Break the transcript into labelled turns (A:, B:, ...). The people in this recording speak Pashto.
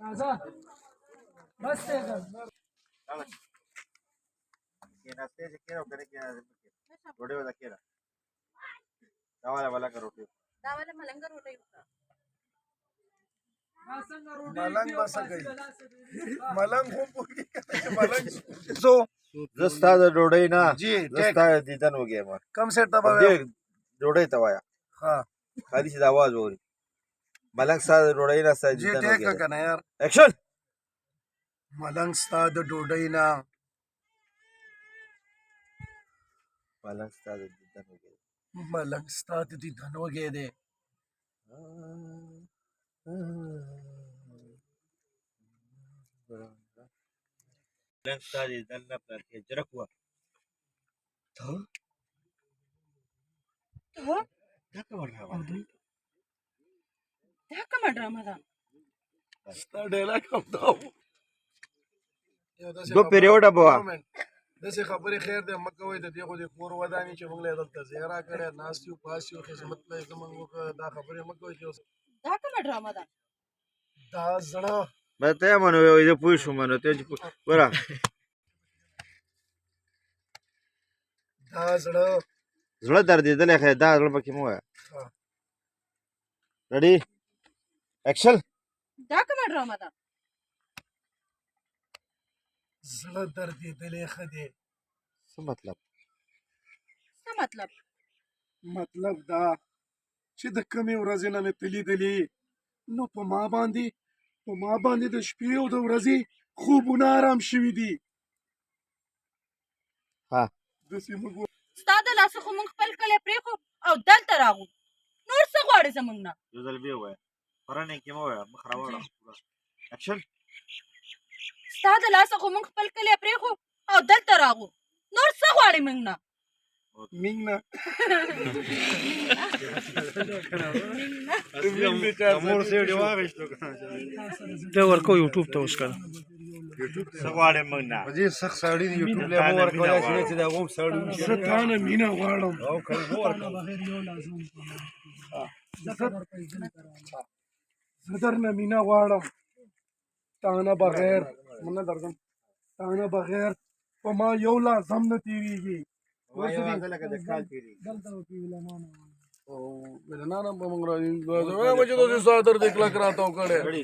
A: راځه بس ته
B: کېناستې چې کېنه او که نه کېناستې مه کېنه ډوډۍ وته کېنه دا والا ملنګه روټۍ
C: دا والا ملنګه روټۍ وکړه
A: ملنګ به څه کوي ملنګ هم پوهېږي چې ملنګ
B: زه ستا د ډوډۍ نه
A: جی
B: زه ستا دیدن وږی یم
A: کم سیټ ته به
B: ډوډۍ ته وایه
A: ها
B: خالي چې د آواز واوري ملنګ ستا د ډوډۍ نه ستا
A: جی
B: دیدن
A: ټیک
B: وږی
A: که نه یار
B: ایکشن
A: ملنګ ستا د ډوډۍ نه
B: ملنګ ستا د دیدن وږی دی
A: ملنګ ستا د دیدن وږی دی
B: ملنګ ستا د دیدن نه پلار جرک وه ته دا کومه ډرامه ده
C: دا کومه ډرامه ده
A: ستا ډایلاګ همدا و
B: دو پیریوډه به وه
A: داسې خبرې خیر دی مه کوئ د دې خو د کور ودانې چې موږ له یې دلته ځای راکړی ناست یو پاس یو خدمت له یې زموږ وکړه دا خبرې مه کوئ چې
C: دا کومه ډرامه ده
A: دا زړه
B: به ته یې منو زه پوه شوم نو ته چې ګوره
A: دا زړه
B: زړه دردېدلی ښه دا زړه پکې مه وایه ریډي ایکشن
C: دا کومه ډرامه ده
A: زړه دردېدلی ښه دی
B: څه مطلب
C: څه مطلب
A: مطلب دا چې د کمې ورځې نه مې ته لیدلې نو په ما باندې د شپې او د ورځې خوبونه آرام شوي دي
B: ها
A: داسې موږ
C: ستا د لاسه خو موږ خپل کلی پرېښو او دلته راغو نور څه غواړې زموږ نه
B: یو ځل بیا ووایه پرانې کې مه وایه مخ راوړه ایکشن
C: ستا د لاسه خو موږ خپل کلی پرېښو او دلته راغو نور څه غواړې موږ نه
A: مینګ نه
D: ته ورکو یوټیوب ته اوس کړه
B: څه غواړې موږ نه
A: دې سخت سړی دی یوټیوب له مو ورکولای شي چې دا غوم سړی زه تا نه مینه غواړم او کله زه درنه مینه غواړم تا نه بغیر منه درځم تا نه بغیر په ما یو لازم نه تېرېږي او ولنانه به موږ راځو چې داسې ساتر دې کلک راته وکړی